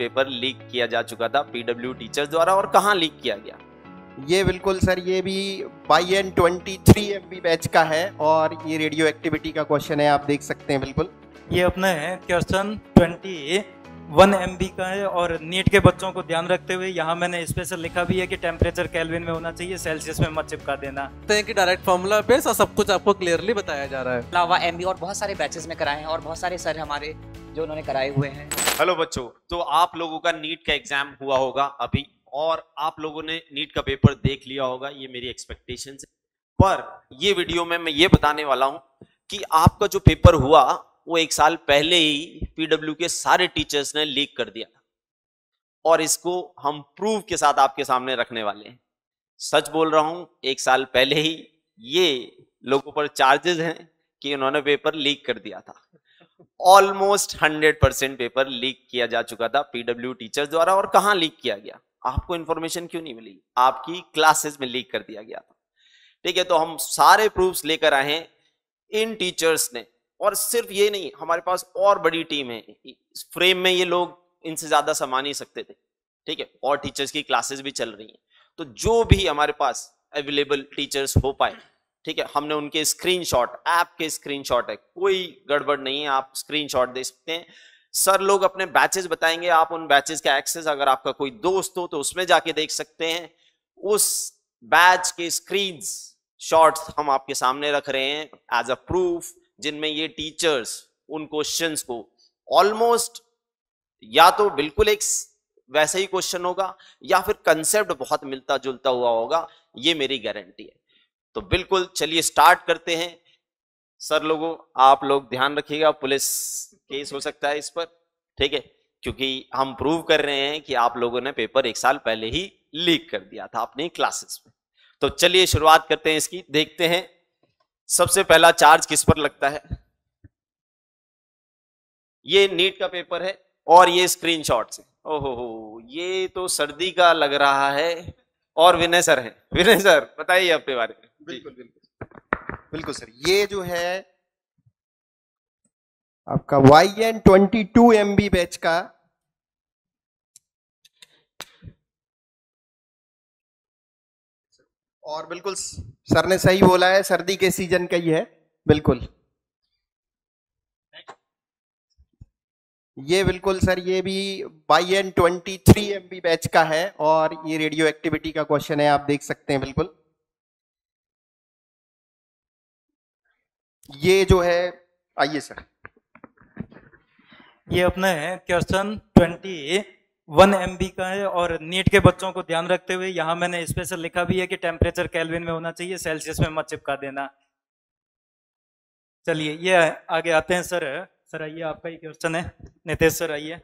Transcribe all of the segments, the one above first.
Paper leak किया जा चुका था पीडब्ल्यू टीचर्स द्वारा, और कहां लीक किया गया? ये बिल्कुल सर, ये भी YN23 MB बैच का है और ये रेडियो एक्टिविटी का क्वेश्चन है, आप देख सकते हैं बिल्कुल। ये अपने क्वेश्चन 21 MB का है और नीट के बच्चों को ध्यान रखते हुए यहाँ मैंने स्पेशल लिखा भी है कि टेम्परेचर केल्विन में होना चाहिए, सेल्सियस में मत चिपका देना। कि डायरेक्ट फॉर्मूला बेस और सब कुछ आपको क्लियरली बताया जा रहा है। अलावा MB और बहुत सारे बैचेस में कराए हैं और बहुत सारे सर हमारे जो उन्होंने कराए हुए हैं। हेलो बच्चों, तो आप लोगों का नीट का एग्जाम हुआ होगा अभी, और आप लोगों ने नीट का पेपर देख लिया होगा, ये मेरी एक्सपेक्टेशन है। पर ये वीडियो में मैं ये बताने वाला हूं कि आपका जो पेपर हुआ वो 1 साल पहले ही पीडब्ल्यू के सारे टीचर्स ने लीक कर दिया, और इसको हम प्रूफ के साथ आपके सामने रखने वाले हैं। सच बोल रहा हूं, 1 साल पहले ही ये लोगों पर चार्जेस हैं कि उन्होंने पेपर लीक कर दिया था। ऑलमोस्ट 100% पेपर लीक किया जा चुका था पीडब्ल्यू टीचर्स द्वारा, और कहां लीक किया गया? आपको इंफॉर्मेशन क्यों नहीं मिली? आपकी क्लासेस में लीक कर दिया गया था। ठीक है, तो हम सारे प्रूफ्स लेकर आए हैं इन टीचर्स ने, और सिर्फ ये नहीं, हमारे पास और बड़ी टीम है। इस फ्रेम में ये लोग इनसे ज्यादा समा नहीं सकते थे। ठीक है, और टीचर्स की क्लासेस भी चल रही हैं, तो जो भी हमारे पास अवेलेबल टीचर्स हो पाए, ठीक है, हमने उनके स्क्रीनशॉट, ऐप के स्क्रीनशॉट है, कोई गड़बड़ नहीं है, आप स्क्रीनशॉट दे सकते हैं। सर लोग अपने बैचेस बताएंगे, आप उन बैचेस का एक्सेस, अगर आपका कोई दोस्त हो तो उसमें जाके देख सकते हैं। उस बैच के स्क्रीन शॉट्स हम आपके सामने रख रहे हैं एज अ प्रूफ, जिनमें ये टीचर्स उन क्वेश्चंस को ऑलमोस्ट, या तो बिल्कुल एक वैसा ही क्वेश्चन होगा या फिर कंसेप्ट बहुत मिलता जुलता हुआ होगा, ये मेरी गारंटी है। तो बिल्कुल चलिए स्टार्ट करते हैं। सर लोगों, आप लोग ध्यान रखिएगा, पुलिस केस हो सकता है इस पर, ठीक है, क्योंकि हम प्रूव कर रहे हैं कि आप लोगों ने पेपर 1 साल पहले ही लीक कर दिया था अपनी क्लासेस में। तो चलिए शुरुआत करते हैं इसकी, देखते हैं सबसे पहला चार्ज किस पर लगता है। ये नीट का पेपर है और ये स्क्रीनशॉट्स है। ओहो, ये तो सर्दी का लग रहा है, और विनय सर है। विनय सर बताइए अपने बारे में। बिल्कुल बिल्कुल सर, ये जो है आपका YN22 MB बैच का और बिल्कुल सर ने सही बोला है, सर्दी के सीजन का ही है बिल्कुल। ये बिल्कुल सर, ये भी YN23 MB बैच का है और ये रेडियो एक्टिविटी का क्वेश्चन है, आप देख सकते हैं बिल्कुल। ये जो है, आइए सर, ये अपने क्वेश्चन 21 MB का है और नीट के बच्चों को ध्यान रखते हुए यहाँ मैंने स्पेशल लिखा भी है कि टेम्परेचर केल्विन में होना चाहिए, सेल्सियस में मत चिपका देना। चलिए ये आगे आते हैं सर। सर आइए, आपका ही क्वेश्चन है। नितेश सर आइए।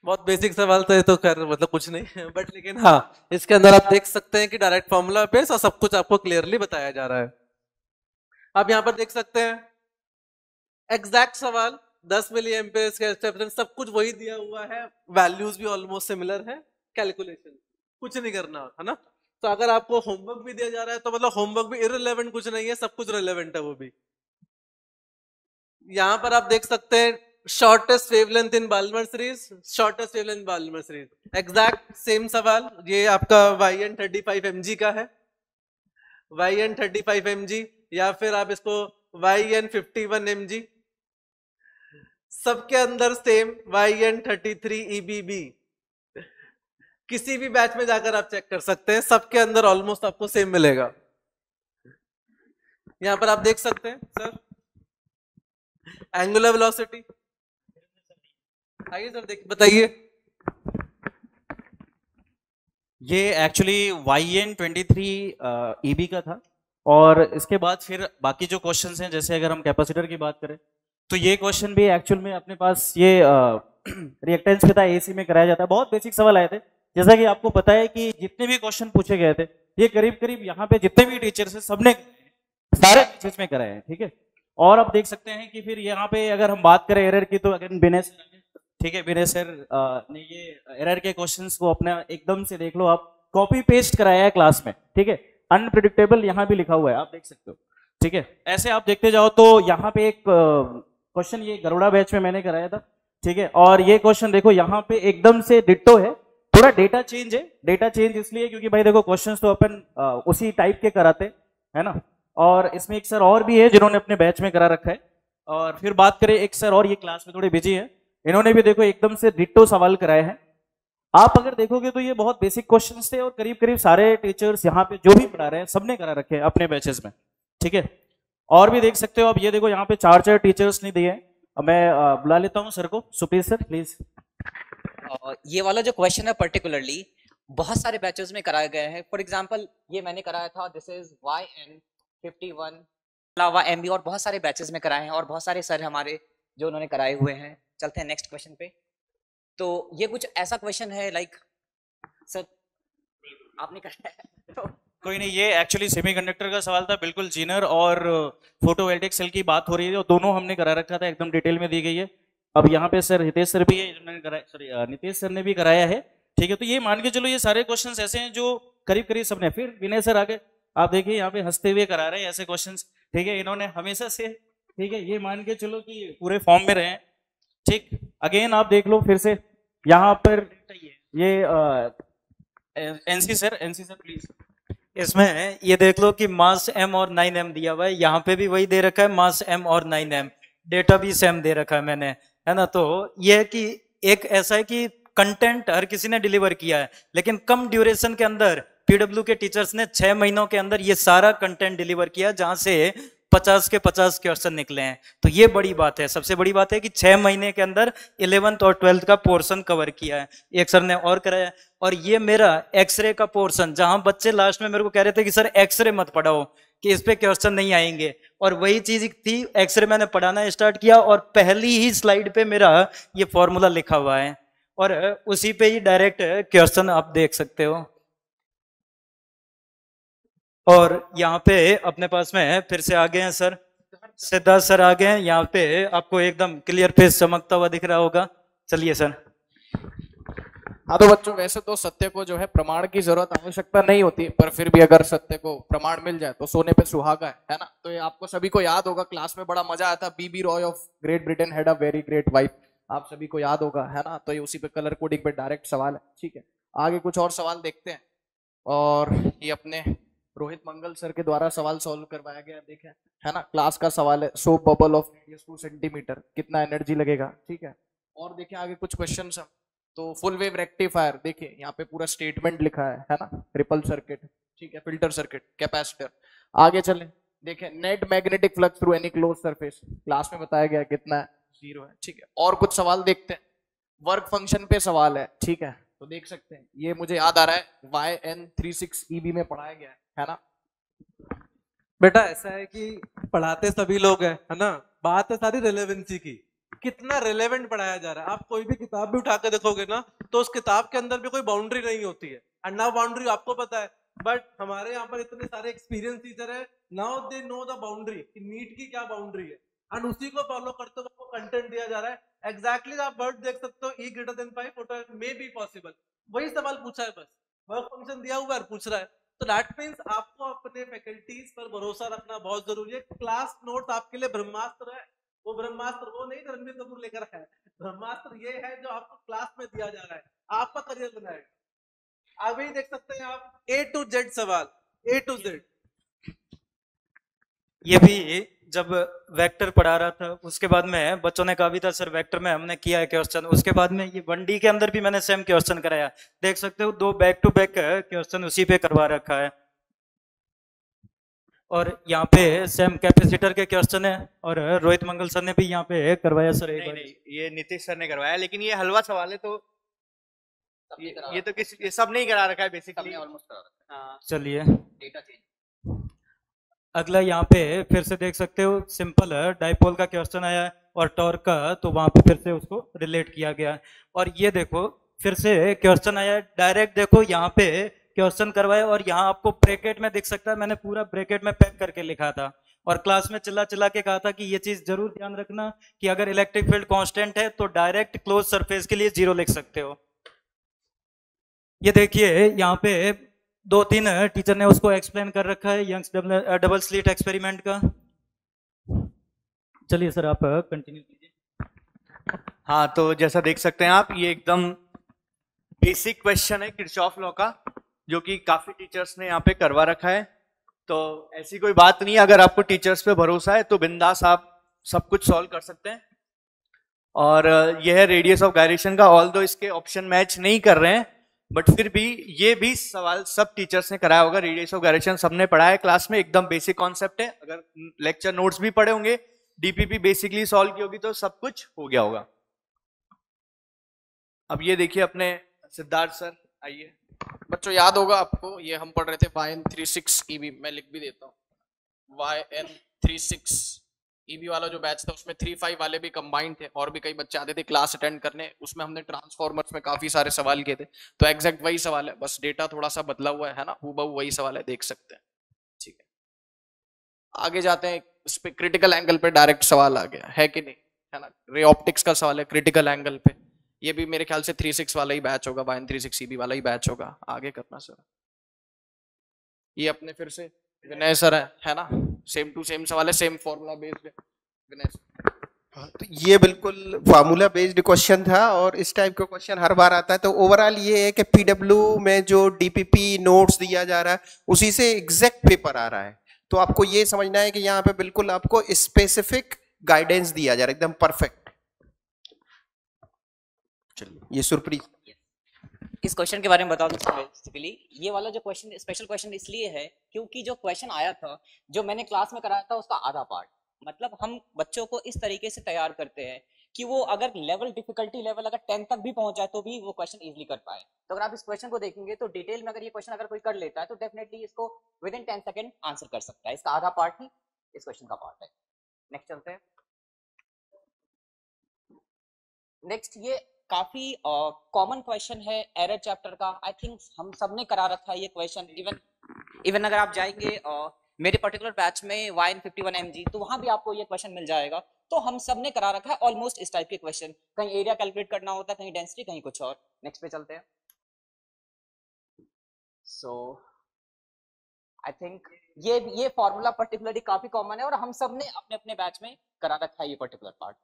बहुत बेसिक सवाल तो ये तो कर मतलब कुछ नहीं बट लेकिन हाँ, इसके अंदर आप देख सकते हैं कि डायरेक्ट फॉर्मूला बेस और सब कुछ आपको क्लियरली बताया जा रहा है। आप यहाँ पर देख सकते हैं एग्जैक्ट सवाल 10 मिली एम्पेयर्स के सब कुछ वही दिया हुआ है, वैल्यूज भी ऑलमोस्ट सिमिलर है, कैलकुलेशन कुछ नहीं करना है ना। तो अगर आपको होमवर्क भी दिया जा रहा है तो मतलब होमवर्क भी इररिलेवेंट कुछ नहीं है, सब कुछ रिलेवेंट है वो भी। यहाँ पर आप देख सकते हैं shortest wavelength in Balmer series, shortest wavelength Balmer series, exact same सवाल। ये आपका YN35 mg का है, YN35 mg, या फिर आप इसको YN51 mg, सबके अंदर सेम YN33 EBB। किसी भी बैच में जाकर आप चेक कर सकते हैं, सबके अंदर ऑलमोस्ट आपको सेम मिलेगा। यहां पर आप देख सकते हैं सर एंगुलर वेलोसिटी। आइए सर देख बताइए। ये एक्चुअली YN23 EB का था, और इसके बाद फिर बाकी जो क्वेश्चंस हैं, जैसे अगर हम कैपेसिटर की बात करें तो ये क्वेश्चन भी एक्चुअल में अपने पास ये रिएक्टेंस के था AC में कराया जाता है। बहुत बेसिक सवाल आए थे, जैसा कि आपको पता है कि जितने भी क्वेश्चन पूछे गए थे ये करीब करीब यहाँ पे जितने भी टीचर्स हैं सबने सारे बैचेस में कराए हैं। ठीक है, और आप देख सकते हैं कि फिर यहाँ पे अगर हम बात करें एरर की तो अगेन विनय सर, ठीक है, विनय सर ने ये एरर के क्वेश्चंस को अपना एकदम से देख लो, आप कॉपी पेस्ट कराया है क्लास में। ठीक है, अनप्रेडिक्टेबल यहाँ भी लिखा हुआ है, आप देख सकते हो। ठीक है, ऐसे आप देखते जाओ तो यहाँ पे एक क्वेश्चन ये गरुड़ा बैच में मैंने कराया था, ठीक है। और ये क्वेश्चन देखो यहाँ पे एकदम से डिट्टो है, थोड़ा डेटा चेंज है। डेटा चेंज इसलिए क्योंकि भाई देखो क्वेश्चंस तो अपन उसी टाइप के कराते है ना। और इसमें एक सर और भी है जिन्होंने अपने बैच में करा रखा है। और फिर बात करें एक सर और, ये क्लास में थोड़े बिजी है, इन्होंने भी देखो एकदम से डिट्टो सवाल कराए हैं। आप अगर देखोगे तो ये बहुत बेसिक क्वेश्चंस थे और करीब करीब सारे टीचर्स यहाँ पे जो भी पढ़ा रहे हैं सबने करा रखे हैं अपने बैचेस में, ठीक है। और भी देख सकते हो आप, ये देखो यहाँ पे चार टीचर्स नहीं दिए हैं। अब मैं बुला लेता हूँ सर को, सुप्रीत सर प्लीज। ये वाला जो क्वेश्चन है पर्टिकुलरली बहुत सारे बैचेस में कराया गया है। फॉर एग्जांपल ये मैंने कराया था, दिस इज YN51 अलावा MB, और बहुत सारे बैचेस में कराए हैं और बहुत सारे सर हमारे जो उन्होंने कराए हुए हैं। चलते हैं नेक्स्ट क्वेश्चन पे। तो ये कुछ ऐसा क्वेश्चन है लाइक सर आपने कराया कोई नहीं, ये एक्चुअली सेमीकंडक्टर का सवाल था, बिल्कुल जीनर और फोटोवोल्टिक सेल की बात हो रही है और दोनों हमने करा रखा था, एकदम डिटेल में दी गई है। अब यहाँ पे सर हितेश सर भी है, जिन्होंने कराया, सॉरी नितेश सर ने भी कराया है, ठीक है। तो ये मान के चलो ये सारे क्वेश्चंस ऐसे हैं जो करीब करीब सबने। फिर विनय सर आगे आप देखिए यहाँ पे हंसते हुए करा रहे हैं ऐसे क्वेश्चंस, ठीक है। इन्होंने हमेशा से, ठीक है, ये मान के चलो कि पूरे फॉर्म में रहे हैं, ठीक। अगेन आप देख लो फिर से यहाँ पर ये एनसी सर प्लीज। इसमें ये देख लो कि मास M और 9M दिया हुआ है, यहाँ पे भी वही दे रखा है मास M और 9M, डेटा भी सेम दे रखा है मैंने, है ना। तो ये है कि एक ऐसा है कि कंटेंट हर किसी ने डिलीवर किया है, लेकिन कम ड्यूरेशन के अंदर PW के टीचर्स ने 6 महीनों के अंदर ये सारा कंटेंट डिलीवर किया, जहां से 50 के 50 क्वेश्चन निकले हैं। तो ये बड़ी बात है, सबसे बड़ी बात है कि 6 महीने के अंदर 11th और 12th का पोर्शन कवर किया है। एक सर ने और कराया। और ये मेरा एक्सरे का पोर्शन, जहां बच्चे लास्ट में मेरे को कह रहे थे कि सर एक्सरे मत पढ़ाओ कि इस पे क्वेश्चन नहीं आएंगे, और वही चीज थी, एक्सरे मैंने पढ़ाना स्टार्ट किया और पहली ही स्लाइड पे मेरा ये फॉर्मूला लिखा हुआ है और उसी पे ही डायरेक्ट क्वेश्चन आप देख सकते हो। और यहाँ पे अपने पास में फिर से आ गए हैं सर, सिद्धार्थ सर आ गए हैं। यहाँ पे आपको एकदम क्लियर फेस चमकता हुआ दिख रहा होगा। चलिए सर। हाँ तो बच्चों, वैसे तो सत्य को जो है प्रमाण की जरूरत आवश्यकता नहीं होती, पर फिर भी अगर सत्य को प्रमाण मिल जाए तो सोने पे सुहागा है ना। तो ये आपको सभी को याद होगा, क्लास में बड़ा मजा आया था। BB Roy of Great Britain had a very great wife, आप सभी को याद होगा, है ना। तो ये उसी पे कलर कोडिंग पे डायरेक्ट सवाल है, ठीक है। आगे कुछ और सवाल देखते हैं, और ये अपने रोहित मंगल सर के द्वारा सवाल सॉल्व करवाया गया, देखें, है ना। क्लास का सवाल है, soap bubble of radius 2 centimetre, कितना एनर्जी लगेगा, ठीक है। और देखें आगे कुछ क्वेश्चन हम, तो फुल वेव रेक्टिफायर, देखिए यहाँ पे पूरा स्टेटमेंट लिखा है ना। रिपल सर्किट, ठीक है, फिल्टर सर्किट, कैपेसिटर। आगे चलें, देखें net magnetic flux through any close surface, class में बताया गया कितना है, 0 है, ठीक है। और कुछ सवाल देखते हैं, वर्क फंक्शन पे सवाल है, ठीक है। तो देख सकते हैं, ये मुझे याद आ रहा है YN36 EB में पढ़ाया गया है ना। बेटा ऐसा है कि पढ़ाते सभी लोग हैं, है ना। बात है सारी रिलेवेंसी की, कितना रिलेवेंट पढ़ाया जा रहा है। आप कोई भी किताब भी उठा के देखोगे ना, तो उस किताब के अंदर भी कोई बाउंड्री नहीं होती है, एंड नाउ बाउंड्री आपको पता है, बट हमारे यहाँ पर इतने सारे एक्सपीरियंस टीचर है, now they know the boundary कि नीट की क्या बाउंड्री है, एंड उसी को फॉलो करते हुए आपको कंटेंट दिया जा रहा है। एग्जैक्टली आप वर्ड देख सकते हो, E greater than 5 may be possible, वही सवाल पूछा है, बस वर्क फंक्शन दिया हुआ है, पूछ रहा है। तो दैट मींस आपको अपने फैकल्टीज पर भरोसा रखना बहुत जरूरी है। क्लास नोट्स आपके लिए ब्रह्मास्त्र है, वो ब्रह्मास्त्र वो नहीं रणबीर कपूर लेकर है, ब्रह्मास्त्र ये है जो आपको क्लास में दिया जा रहा है, आपका करियर बनाएगा। अभी देख सकते हैं आप A to Z सवाल, A to Z। ये भी जब वेक्टर पढ़ा रहा था उसके बाद में बच्चों ने कहा भी था सर वेक्टर में हमने किया है क्वेश्चन, उसके बाद में ये 1D के अंदर भी मैंने सेम क्वेश्चन कराया, देख सकते हो 2 बैक टू बैक क्वेश्चन उसी पे करवा रखा है। और यहाँ पे सेम कैपेसिटर के क्वेश्चन है और रोहित मंगल सर ने भी यहाँ पे करवाया सर। नहीं, नहीं, ये नीतीश सर ने करवाया, लेकिन ये हलवा सवाल है, तो ये तो किसी, ये सब नहीं करा रखा है बेसिकली, ऑलमोस्ट करा रखा है। हाँ, चलिए डेटा चेंज। अगला यहाँ पे फिर से देख सकते हो, सिंपल डाइपोल का क्वेश्चन आया है और टॉर्क का, तो वहां पे फिर से उसको रिलेट किया गया है। और ये देखो फिर से क्वेश्चन आया है, डायरेक्ट देखो यहाँ पे क्वेश्चन करवाया और यहाँ आपको ब्रैकेट में दिख सकता है, मैंने पूरा ब्रैकेट में पैक करके लिखा था और क्लास में चिल्ला चिल्ला के कहा था कि ये चीज जरूर ध्यान रखना कि अगर इलेक्ट्रिक फील्ड कांस्टेंट है तो डायरेक्ट क्लोज सरफेस के लिए 0 लिख सकते हो। ये देखिए यहाँ पे 2-3 टीचर ने उसको एक्सप्लेन कर रखा है, यंग्स डबल स्लिट एक्सपेरिमेंट का। चलिए सर आप कंटिन्यू कीजिए। हाँ, तो जैसा देख सकते हैं आप, ये एकदम बेसिक क्वेश्चन है किरचॉफ लॉ का, जो कि काफी टीचर्स ने यहाँ पे करवा रखा है। तो ऐसी कोई बात नहीं है, अगर आपको टीचर्स पे भरोसा है तो बिंदास आप सब कुछ सॉल्व कर सकते हैं। और यह है रेडियस ऑफ गायरेशन का, ऑल दो इसके ऑप्शन मैच नहीं कर रहे हैं, बट फिर भी ये भी सवाल सब टीचर्स ने कराया होगा। रेडियस ऑफ गायरेशन सबने पढ़ा है क्लास में, एकदम बेसिक कॉन्सेप्ट है। अगर लेक्चर नोट्स भी पढ़े होंगे, डीपीपी बेसिकली सॉल्व की होगी, तो सब कुछ हो गया होगा। अब ये देखिए अपने सिद्धार्थ सर, आइए। बच्चों याद होगा आपको, ये हम पढ़ रहे थे YN36 EB, मैं लिख भी देता हूँ। YN36 EB वाला जो बैच था, उसमें 3-5 वाले भी कंबाइंड थे, और भी कई बच्चे आते थे क्लास अटेंड करने। उसमें हमने ट्रांसफॉर्मर्स में काफी सारे सवाल किए थे, तो एग्जैक्ट वही सवाल है, बस डेटा थोड़ा सा बदला हुआ है ना, हूबहू वही सवाल है, देख सकते हैं। ठीक है, आगे जाते हैं। इस पे क्रिटिकल एंगल पे डायरेक्ट सवाल आ गया है कि नहीं, है ना। रे ऑप्टिक्स का सवाल है क्रिटिकल एंगल पे, ये भी मेरे ख्याल से 36 वाला ही बैच होगा, YN36 EB वाला ही बैच होगा। आगे करना सर, ये अपने फिर से विनय सर है ना, सेम टू सेम सवाल है, सेम फॉर्मूला बेस्ड है विनय सर। तो ये बिल्कुल फार्मूला बेस्ड क्वेश्चन था, और इस टाइप का क्वेश्चन हर बार आता है। तो ओवरऑल ये है कि पीडब्ल्यू में जो डीपीपी नोट्स दिया जा रहा है, उसी से एग्जैक्ट पेपर आ रहा है। तो आपको ये समझना है कि यहाँ पे बिल्कुल आपको स्पेसिफिक गाइडेंस दिया जा रहा है, एकदम परफेक्ट। चलिए, ये सुरप्रीत इस क्वेश्चन के बारे में बता दूं। बेसिकली ये वाला जो क्वेश्चन स्पेशल क्वेश्चन इसलिए है क्योंकि जो क्वेश्चन आया था, जो मैंने क्लास में कराया था, उसका आधा पार्ट, मतलब हम बच्चों को इस तरीके से तैयार करते हैं कि वो अगर लेवल डिफिकल्टी लेवल अगर 10 तक भी पहुंच जाए तो भी वो क्वेश्चन इजीली कर पाए। तो अगर आप इस क्वेश्चन को देखेंगे तो डिटेल में अगर ये क्वेश्चन अगर कोई कर लेता है तो डेफिनेटली इसको विद इन 10 सेकंड आंसर कर सकता है। इसका आधा पार्ट ही इस क्वेश्चन का पार्ट है। नेक्स्ट चलते हैं। नेक्स्ट ये काफी कॉमन क्वेश्चन है एरर चैप्टर का। आई थिंक हम सब ने करा रखा है ये क्वेश्चन। इवन अगर आप जाएंगे मेरे पर्टिकुलर बैच में YN51 MG, तो वहां भी आपको ये क्वेश्चन मिल जाएगा। तो हम सब ने करा रखा है ऑलमोस्ट इस टाइप के क्वेश्चन। कहीं एरिया कैलकुलेट करना होता है, कहीं डेंसिटी, कहीं कुछ और। नेक्स्ट पे चलते हैं। सो आई थिंक ये फॉर्मूला पर्टिकुलरली काफी कॉमन है और हम सब ने अपने अपने बैच में करा रखा है ये पर्टिकुलर पार्ट।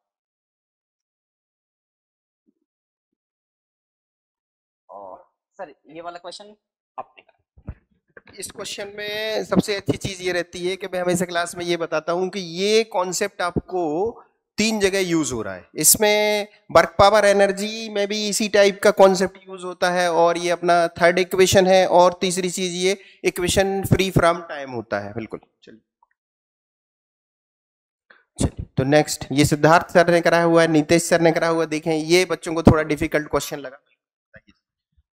सर ये वाला क्वेश्चन आपने करा। इस क्वेश्चन में सबसे अच्छी चीज ये रहती है कि मैं हमेशा क्लास में ये बताता हूं कि ये कॉन्सेप्ट आपको 3 जगह यूज हो रहा है। इसमें वर्क पावर एनर्जी में भी इसी टाइप का कॉन्सेप्ट यूज होता है, और ये अपना थर्ड इक्वेशन है, और तीसरी चीज ये इक्वेशन फ्री फ्रॉम टाइम होता है। बिल्कुल, चलिए तो नेक्स्ट ये सिद्धार्थ सर ने कराया हुआ है, नीतीश सर ने कराया हुआ है। देखें, ये बच्चों को थोड़ा डिफिकल्ट क्वेश्चन लगा।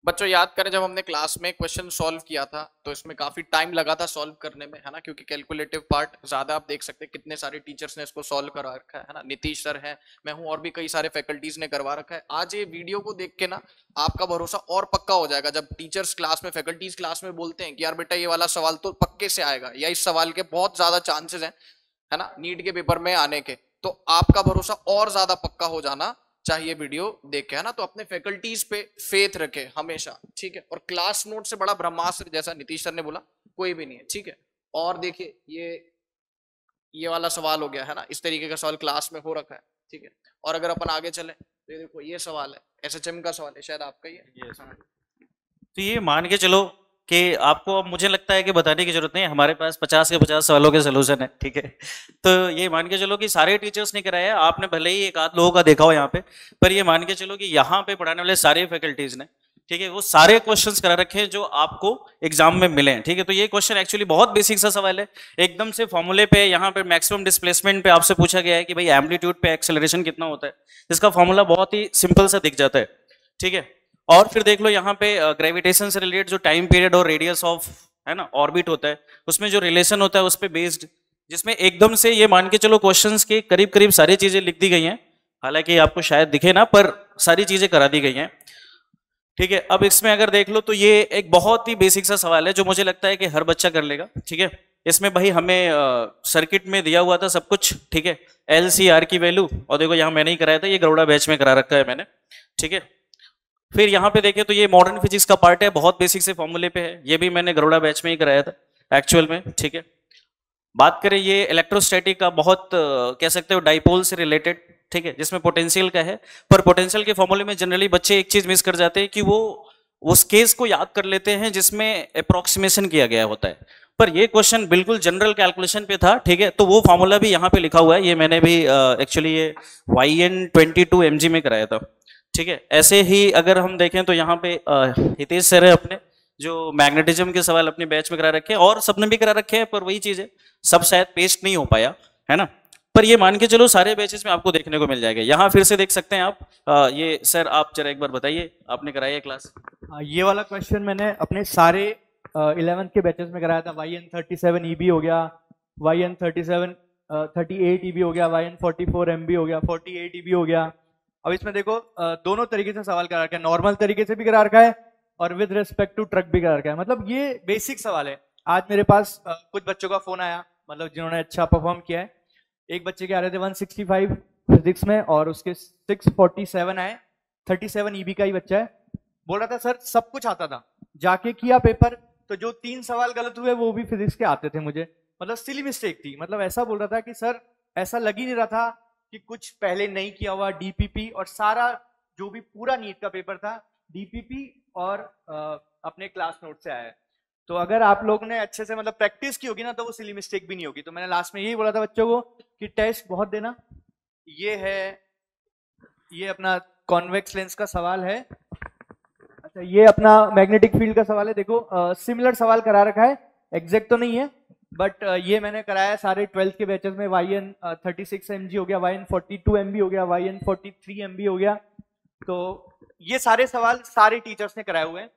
बच्चों याद करें, जब हमने क्लास में क्वेश्चन सॉल्व किया था तो इसमें काफी टाइम लगा था सॉल्व करने में, है ना, क्योंकि कैलकुलेटिव पार्ट ज्यादा। आप देख सकते हैं कितने सारे टीचर्स ने इसको सॉल्व करा रखा है ना। नीतीश सर है, मैं हूं, और भी कई सारे फैकल्टीज ने करवा रखा है। आज ये वीडियो को देख के ना आपका भरोसा और पक्का हो जाएगा, जब टीचर्स क्लास में, फैकल्टीज क्लास में बोलते हैं कि यार बेटा ये वाला सवाल तो पक्के से आएगा, या इस सवाल के बहुत ज्यादा चांसेस हैं, है ना, नीट के पेपर में आने के। तो आपका भरोसा और ज्यादा पक्का हो जाना चाहिए वीडियो देख के, है ना। तो अपने फैकल्टीज पे फेथ रखे हमेशा, ठीक है। और क्लास नोट से बड़ा ब्रह्मास्त्र, जैसा नीतीश सर ने बोला, कोई भी नहीं है, ठीक है। और देखिए ये वाला सवाल हो गया, है ना, इस तरीके का सवाल क्लास में हो रखा है, ठीक है। और अगर अपन आगे चले तो देखो ये सवाल है, SHM का सवाल है, शायद आपका ही है। तो ये मान के चलो कि आपको, अब मुझे लगता है कि बताने की जरूरत नहीं है, हमारे पास 50 के 50 सवालों के सोल्यूशन है, ठीक है। तो ये मान के चलो कि सारे टीचर्स ने कराया, आपने भले ही एक आध लोगों का देखा हो यहाँ पे, पर ये मान के चलो कि यहाँ पे पढ़ाने वाले सारे फैकल्टीज ने, ठीक है, वो सारे क्वेश्चंस करा रखे हैं जो आपको एग्जाम में मिले हैं, ठीक है। तो ये क्वेश्चन एक्चुअली बहुत बेसिक सा सवाल है, एकदम से फॉर्मूले पे, यहाँ पे मैक्सिमम डिस्प्लेसमेंट पे आपसे पूछा गया है कि भाई एम्पलीट्यूड पे एक्सेलरेशन कितना होता है, इसका फॉर्मूला बहुत ही सिंपल सा दिख जाता है, ठीक है। और फिर देख लो यहाँ पे ग्रेविटेशन से रिलेटेड जो टाइम पीरियड और रेडियस ऑफ, है ना, ऑर्बिट होता है, उसमें जो रिलेशन होता है उस पे बेस्ड, जिसमें एकदम से ये मान के चलो क्वेश्चंस के करीब करीब सारी चीजें लिख दी गई हैं, हालांकि आपको शायद दिखे ना, पर सारी चीजें करा दी गई हैं, ठीक है। अब इसमें अगर देख लो तो ये एक बहुत ही बेसिक सा सवाल है जो मुझे लगता है कि हर बच्चा कर लेगा, ठीक है। इसमें भाई हमें सर्किट में दिया हुआ था सब कुछ, ठीक है, LCR की वैल्यू, और देखो यहाँ मैंने ही कराया था, ये गरुड़ा बैच में करा रखा है मैंने, ठीक है। फिर यहाँ पे देखें तो ये मॉडर्न फिजिक्स का पार्ट है, बहुत बेसिक से फॉर्मूले पे है, ये भी मैंने गरुड़ा बैच में ही कराया था एक्चुअल में, ठीक है। बात करें ये इलेक्ट्रोस्टैटिक का बहुत कह सकते हो डाइपोल से रिलेटेड, ठीक है, जिसमें पोटेंशियल का है, पर पोटेंशियल के फॉर्मूले में जनरली बच्चे एक चीज मिस कर जाते हैं कि वो उस केस को याद कर लेते हैं जिसमें अप्रोक्सीमेशन किया गया होता है, पर ये क्वेश्चन बिल्कुल जनरल कैलकुलेशन पे था, ठीक है, तो वो फॉर्मूला भी यहाँ पे लिखा हुआ है, ये मैंने भी एक्चुअली ये YN22 mg में कराया था, ठीक है। ऐसे ही अगर हम देखें तो यहाँ पे हितेश सर है अपने, जो मैग्नेटिज्म के सवाल अपने बैच में करा रखे हैं, और सबने भी करा रखे हैं, पर वही चीज है, सब शायद पेस्ट नहीं हो पाया, है ना, पर ये मान के चलो सारे बैचेस में आपको देखने को मिल जाएगा। यहाँ फिर से देख सकते हैं आप, ये सर आप जरा एक बार बताइए, आपने कराई है क्लास? ये वाला क्वेश्चन मैंने अपने सारे 11th के बैचेस में कराया था। YN37 EB हो गया, YN37 38 EB हो गया, YN44 MB हो गया, 48 EB हो गया। अब इसमें देखो दोनों तरीके से सवाल करा रखा है, नॉर्मल तरीके से भी करा रखा है और विद रिस्पेक्ट टू ट्रक भी करा रखा है, मतलब ये बेसिक सवाल है। आज मेरे पास कुछ बच्चों का फोन आया, मतलब जिन्होंने अच्छा परफॉर्म किया है। एक बच्चे के आ रहे थे 165 फिजिक्स में और उसके 647 आए, 37 EB का ही बच्चा है। बोल रहा था सर सब कुछ आता था, जाके किया पेपर तो जो 3 सवाल गलत हुए वो भी फिजिक्स के आते थे मुझे, मतलब सिली मिस्टेक थी। मतलब ऐसा बोल रहा था कि सर ऐसा लग ही नहीं रहा था कि कुछ पहले नहीं किया हुआ, DPP और सारा जो भी पूरा नीट का पेपर था DPP और अपने क्लास नोट से आया है। तो अगर आप लोग ने अच्छे से मतलब प्रैक्टिस की होगी ना तो वो सिली मिस्टेक भी नहीं होगी। तो मैंने लास्ट में यही बोला था बच्चों को कि टेस्ट बहुत देना। ये है, ये अपना कॉन्वेक्स लेंस का सवाल है। अच्छा ये अपना मैग्नेटिक फील्ड का सवाल है। देखो सिमिलर सवाल करा रखा है, एग्जैक्ट तो नहीं है बट ये मैंने कराया सारे 12th के बैचेस में। YN36 mg हो गया, YN42 MB हो गया, YN43 MB हो गया। तो ये सारे सवाल सारे टीचर्स ने कराए हुए हैं।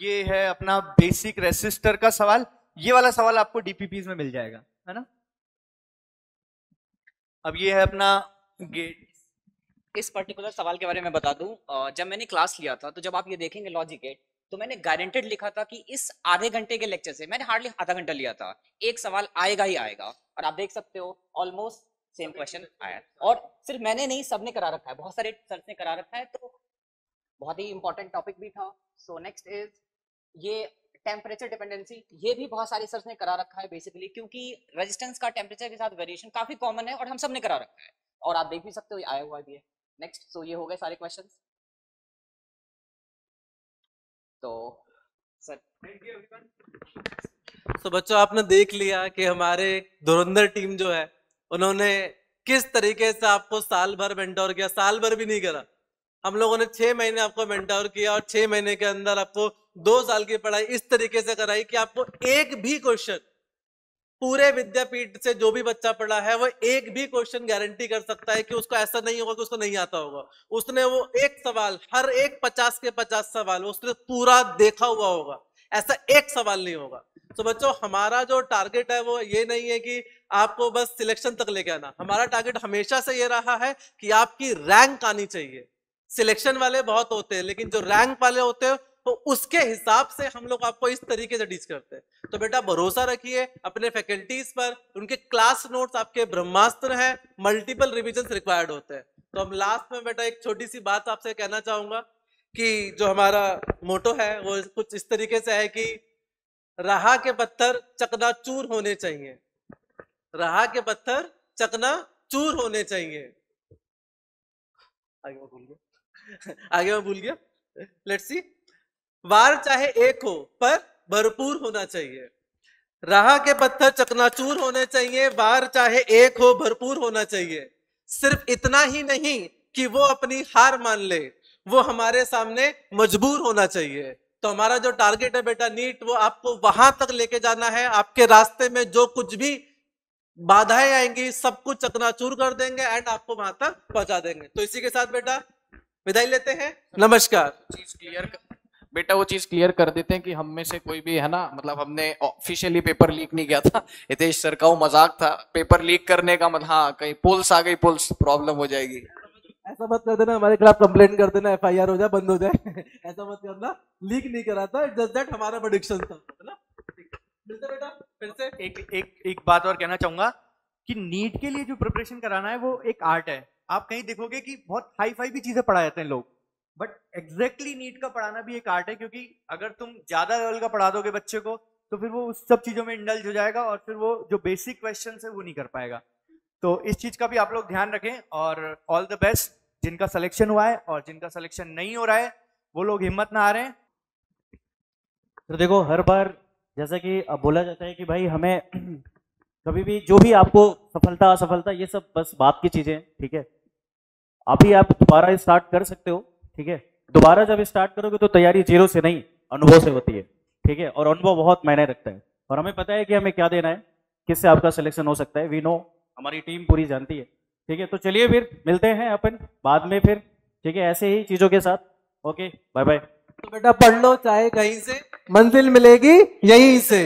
ये है अपना बेसिक रेसिस्टर का सवाल, ये वाला सवाल आपको DPPs में मिल जाएगा, है ना। अब ये है अपना गेट। इस पर्टिकुलर सवाल के बारे में बता दूं, जब मैंने क्लास लिया था तो जब आप ये देखेंगे लॉजिक गेट, तो मैंने गारंटेड लिखा था कि इस आधे घंटे के लेक्चर से, मैंने हार्डली आधा घंटा लिया था, एक सवाल आएगा ही आएगा। और आप देख सकते हो ऑलमोस्ट सेम क्वेश्चन आया, और सिर्फ मैंने नहीं सबने करा रखा है, बहुत सारे सर ने करा रखा है, तो बहुत ही इंपॉर्टेंट टॉपिक भी था। सो नेक्स्ट इज ये टेम्परेचर डिपेंडेंसी, ये भी बहुत सारे सर्च ने करा रखा है बेसिकली, क्योंकि रेजिस्टेंस का टेम्परेचर के साथ वेरिएशन काफी कॉमन है और हम सब ने करा रखा है, और आप देख भी सकते हो आया हुआ भी है। नेक्स्ट, सो ये हो गए सारे क्वेश्चंस। तो सर तो बच्चों आपने देख लिया कि हमारे धुरंधर टीम जो है उन्होंने किस तरीके से आपको साल भर मेंटोर किया। साल भर भी नहीं करा, हम लोगों ने 6 महीने आपको मेंटोर किया और 6 महीने के अंदर आपको 2 साल की पढ़ाई इस तरीके से कराई कि आपको एक भी क्वेश्चन, पूरे विद्यापीठ से जो भी बच्चा पढ़ा है वो एक भी क्वेश्चन गारंटी कर सकता है कि उसको ऐसा नहीं होगा कि उसको नहीं आता होगा। उसने वो एक सवाल, हर एक 50 के 50 सवाल उसने पूरा देखा हुआ होगा, ऐसा एक सवाल नहीं होगा। तो बच्चों हमारा जो टारगेट है वो ये नहीं है कि आपको बस सिलेक्शन तक लेके आना, हमारा टारगेट हमेशा से ये रहा है कि आपकी रैंक आनी चाहिए। सिलेक्शन वाले बहुत होते हैं लेकिन जो रैंक वाले होते हैं तो उसके हिसाब से हम लोग आपको इस तरीके से टीच करते हैं। तो बेटा भरोसा रखिए अपने फैकल्टीज पर, उनके क्लास नोट्स आपके ब्रह्मास्त्र हैं, मल्टीपल रिविजन रिक्वायर्ड होते हैं। तो हम लास्ट में बेटा एक छोटी सी बात आपसे कहना चाहूंगा कि जो हमारा मोटो है वो कुछ इस तरीके से है कि राह के पत्थर चकनाचूर होने चाहिए, राह के पत्थर चकनाचूर होने चाहिए। आगे मैं भूल गया, लेट्स सी। वार चाहे एक हो पर भरपूर होना चाहिए, राह के पत्थर चकनाचूर होने चाहिए, वार चाहे एक हो भरपूर होना चाहिए। सिर्फ इतना ही नहीं कि वो अपनी हार मान ले, वो हमारे सामने मजबूर होना चाहिए। तो हमारा जो टारगेट है बेटा नीट, वो आपको वहां तक लेके जाना है। आपके रास्ते में जो कुछ भी बाधाएं आएंगी सब कुछ चकनाचूर कर देंगे एंड आपको वहां तक पहुंचा देंगे। तो इसी के साथ बेटा विदाई लेते हैं, नमस्कार। चीज क्लियर बेटा, वो चीज क्लियर कर देते हैं कि हम में से कोई भी है ना, मतलब हमने ऑफिशियली पेपर लीक नहीं किया था, हितेश सर का वो मजाक था पेपर लीक करने का। मतलब हाँ कहीं पुल्स आ गई, पुल्स प्रॉब्लम हो जाएगी। ऐसा मत कर देना, हमारे खिलाफ कंप्लेंट कर देना, FIR हो जाए, बंद हो जाए। ऐसा मत करना, लीक नहीं करा था, जस्ट दैट हमारा प्रेडिक्शन था, है ना। मिलते बेटा फिर से। एक बात और कहना चाहूंगा कि नीट के लिए जो प्रिपरेशन कराना है वो एक आर्ट है। आप कहीं देखोगे कि बहुत हाई फाई भी चीजें पढ़ा जाते हैं लोग, बट एग्जैक्टली नीट का पढ़ाना भी एक आर्ट है, क्योंकि अगर तुम ज्यादा लेवल का पढ़ा दोगे बच्चे को तो फिर वो उस सब चीजों में इंडल्ज हो जाएगा और फिर वो जो बेसिक क्वेश्चन है वो नहीं कर पाएगा। तो इस चीज का भी आप लोग ध्यान रखें और ऑल द बेस्ट जिनका सिलेक्शन हुआ है और जिनका सिलेक्शन नहीं हो रहा है वो लोग हिम्मत ना हारें। तो देखो हर बार जैसा कि अब बोला जाता है कि भाई हमें कभी भी जो भी आपको सफलता असफलता ये सब बस बात की चीजें, ठीक है। अभी आप दोबारा स्टार्ट कर सकते हो, ठीक है। दोबारा जब स्टार्ट करोगे तो तैयारी जीरो से नहीं अनुभव से होती है, ठीक है। और अनुभव बहुत मायने रखता है और हमें पता है कि हमें क्या देना है, किससे आपका सिलेक्शन हो सकता है। वी नो, हमारी टीम पूरी जानती है, ठीक है। तो चलिए फिर मिलते हैं अपन बाद में फिर, ठीक है, ऐसे ही चीजों के साथ। Okay, bye bye. तो बेटा पढ़ लो चाहे कहीं से, मंजिल मिलेगी यहीं से।